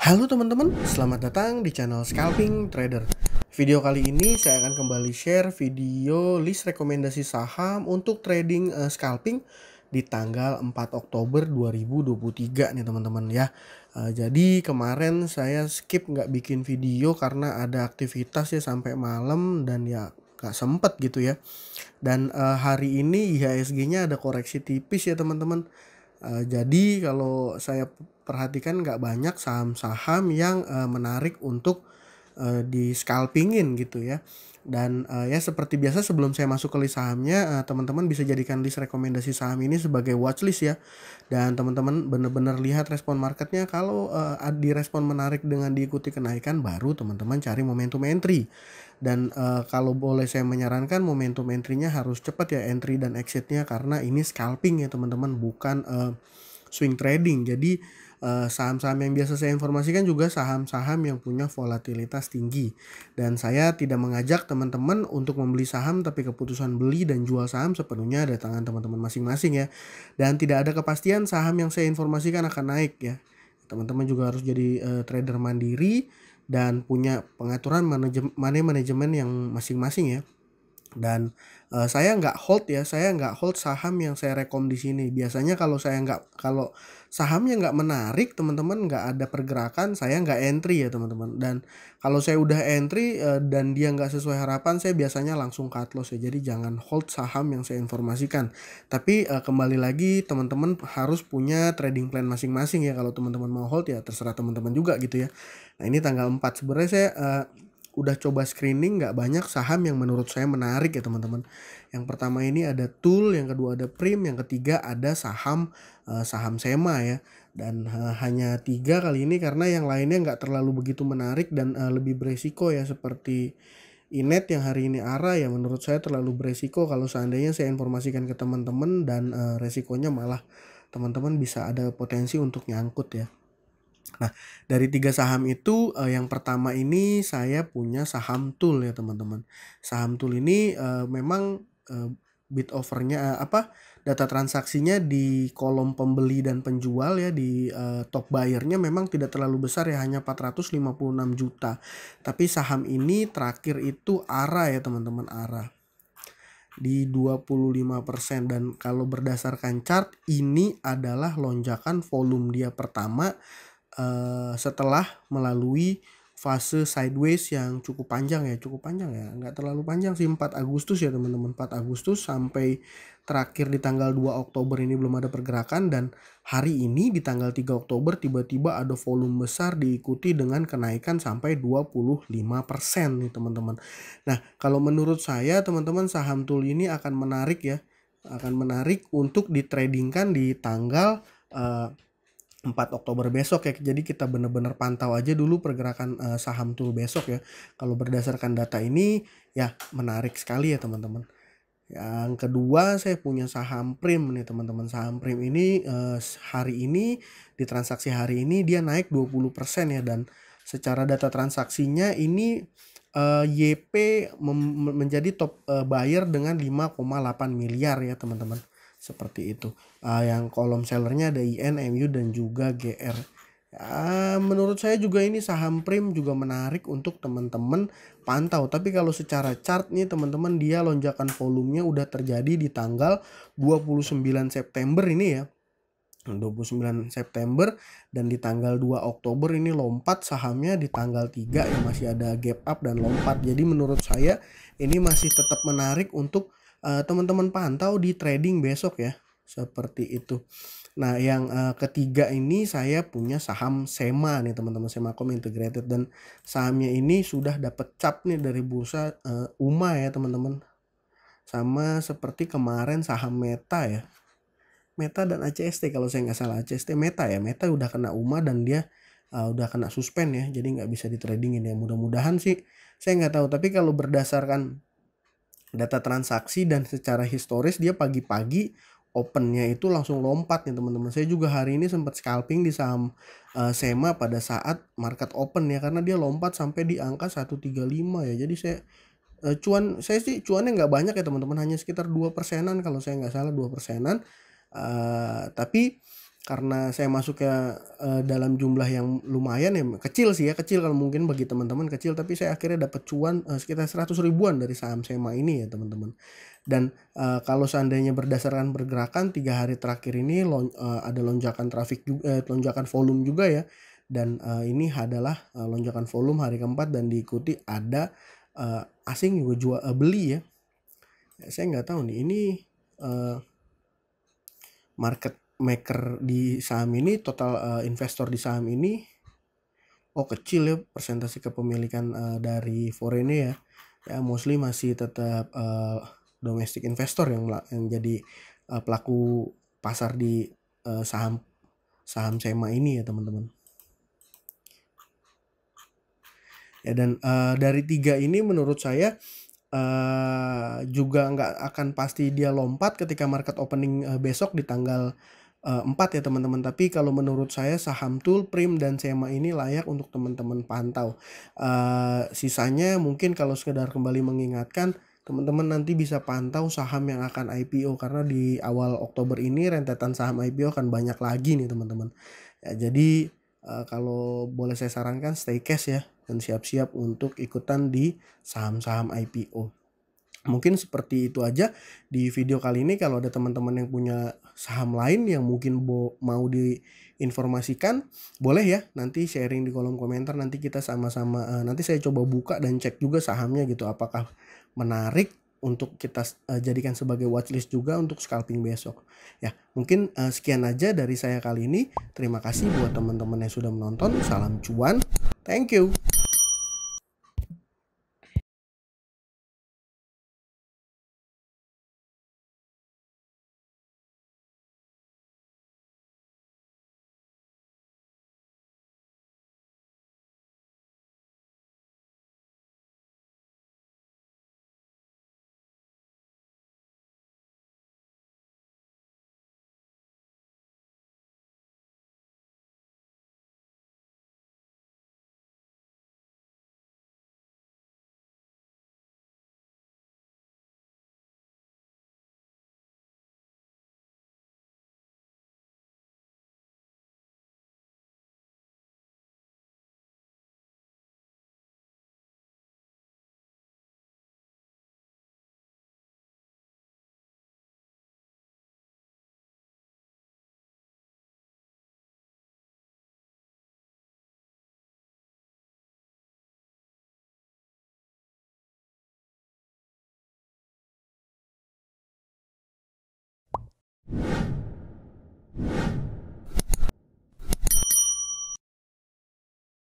Halo teman-teman, selamat datang di channel Scalping Trader. Video kali ini saya akan kembali share video list rekomendasi saham untuk trading scalping di tanggal 4 Oktober 2023 nih teman-teman ya. Jadi kemarin saya skip nggak bikin video karena ada aktivitas ya sampai malam dan ya nggak sempet gitu ya. Dan hari ini IHSG-nya ada koreksi tipis ya teman-teman. Jadi kalau saya perhatikan nggak banyak saham-saham yang menarik untuk di scalpingin gitu ya. Dan ya seperti biasa sebelum saya masuk ke list sahamnya, teman-teman bisa jadikan list rekomendasi saham ini sebagai watchlist ya. Dan teman-teman benar-benar lihat respon marketnya. Kalau di respon menarik dengan diikuti kenaikan, baru teman-teman cari momentum entry. Dan kalau boleh saya menyarankan, momentum entry-nya harus cepat ya, entry dan exit-nya, karena ini scalping ya teman-teman, bukan swing trading. Jadi saham-saham yang biasa saya informasikan juga saham-saham yang punya volatilitas tinggi. Dan saya tidak mengajak teman-teman untuk membeli saham, tapi keputusan beli dan jual saham sepenuhnya ada tangan teman-teman masing-masing ya. Dan tidak ada kepastian saham yang saya informasikan akan naik ya. Teman-teman juga harus jadi trader mandiri dan punya pengaturan money manajemen yang masing-masing ya. Dan saya nggak hold ya, saya nggak hold saham yang saya rekom di sini. Biasanya kalau sahamnya nggak menarik, teman-teman, nggak ada pergerakan, saya nggak entry ya teman-teman. Dan kalau saya udah entry dan dia nggak sesuai harapan, saya biasanya langsung cut loss ya. Jadi jangan hold saham yang saya informasikan. Tapi kembali lagi, teman-teman harus punya trading plan masing-masing ya. Kalau teman-teman mau hold ya terserah teman-teman juga gitu ya. Nah ini tanggal 4 sebenarnya saya udah coba screening, nggak banyak saham yang menurut saya menarik ya teman-teman. Yang pertama ini ada Tool, yang kedua ada Prim, yang ketiga ada saham Sema ya. Dan hanya 3 kali ini karena yang lainnya nggak terlalu begitu menarik dan lebih beresiko ya, seperti Inet yang hari ini arah ya, menurut saya terlalu beresiko kalau seandainya saya informasikan ke teman-teman, dan resikonya malah teman-teman bisa ada potensi untuk nyangkut ya. Nah, dari 3 saham itu yang pertama ini saya punya saham Tool ya teman-teman. Saham Tool ini memang bid offernya data transaksinya di kolom pembeli dan penjual ya, di top buyer-nya memang tidak terlalu besar ya, hanya 456 juta. Tapi saham ini terakhir itu arah ya teman-teman, arah di 25%, dan kalau berdasarkan chart ini adalah lonjakan volume dia pertama setelah melalui fase sideways yang cukup panjang ya, nggak terlalu panjang sih, 4 Agustus ya teman-teman, 4 Agustus sampai terakhir di tanggal 2 Oktober ini belum ada pergerakan, dan hari ini di tanggal 3 Oktober tiba-tiba ada volume besar diikuti dengan kenaikan sampai 25% nih teman-teman. Nah, kalau menurut saya teman-teman, saham Tool ini akan menarik ya, akan menarik untuk ditradingkan di tanggal 4 Oktober besok ya. Jadi kita benar-benar pantau aja dulu pergerakan saham Tool besok ya. Kalau berdasarkan data ini ya menarik sekali ya teman-teman. Yang kedua saya punya saham Prim nih teman-teman. Saham Prim ini hari ini, di transaksi hari ini dia naik 20% ya, dan secara data transaksinya ini YP menjadi top buyer dengan 5,8 miliar ya teman-teman. Seperti itu. Yang kolom sellernya ada IN, MU dan juga GR. Menurut saya juga ini saham Prim juga menarik untuk teman-teman pantau. Tapi kalau secara chart nih teman-teman, dia lonjakan volumenya udah terjadi di tanggal 29 September ini ya. 29 September, dan di tanggal 2 Oktober ini lompat sahamnya, di tanggal 3 ya masih ada gap up dan lompat. Jadi menurut saya ini masih tetap menarik untuk teman-teman pantau di trading besok ya, seperti itu. Nah, yang ketiga ini saya punya saham Sema nih teman-teman, Semacom Integrated, dan sahamnya ini sudah dapat cap nih dari bursa UMA ya teman-teman. Sama seperti kemarin saham Meta ya. Meta dan ACST, kalau saya nggak salah ACST Meta ya. Meta udah kena UMA dan dia udah kena suspend ya, jadi nggak bisa ditradingin ya. Mudah-mudahan sih, saya nggak tahu, tapi kalau berdasarkan data transaksi dan secara historis dia pagi-pagi opennya itu langsung lompat nih teman-teman. Saya juga hari ini sempat scalping di saham Sema pada saat market open ya, karena dia lompat sampai di angka 135 ya. Jadi saya sih cuannya nggak banyak ya teman-teman, hanya sekitar 2%-an kalau saya nggak salah, 2%-an. Tapi karena saya masuk ke dalam jumlah yang lumayan ya, kecil sih ya, kecil kalau mungkin bagi teman-teman kecil, tapi saya akhirnya dapat cuan sekitar 100 ribuan dari saham SEMA ini ya teman-teman. Dan kalau seandainya berdasarkan pergerakan 3 hari terakhir ini ada lonjakan trafik juga, lonjakan volume juga ya. Dan ini adalah lonjakan volume hari keempat dan diikuti ada asing juga beli ya. Saya nggak tahu nih ini market maker di saham ini, total investor di saham ini kecil ya persentase kepemilikan dari foreign ya mostly masih tetap domestic investor yang jadi pelaku pasar di saham SEMA ini ya teman-teman. Ya, dan dari 3 ini menurut saya juga nggak akan pasti dia lompat ketika market opening besok di tanggal 4 ya teman-teman. Tapi kalau menurut saya saham Tool, Prim, dan SEMA ini layak untuk teman-teman pantau. Sisanya mungkin kalau sekedar kembali mengingatkan, teman-teman nanti bisa pantau saham yang akan IPO, karena di awal Oktober ini rentetan saham IPO akan banyak lagi nih teman-teman. Ya, jadi kalau boleh saya sarankan stay cash ya, dan siap-siap untuk ikutan di saham-saham IPO. Mungkin seperti itu aja di video kali ini. Kalau ada teman-teman yang punya saham lain yang mungkin mau diinformasikan, boleh ya nanti sharing di kolom komentar. Nanti kita sama-sama nanti saya coba buka dan cek juga sahamnya gitu, apakah menarik untuk kita jadikan sebagai watchlist juga untuk scalping besok. Ya, mungkin sekian aja dari saya kali ini. Terima kasih buat teman-teman yang sudah menonton. Salam cuan. Thank you.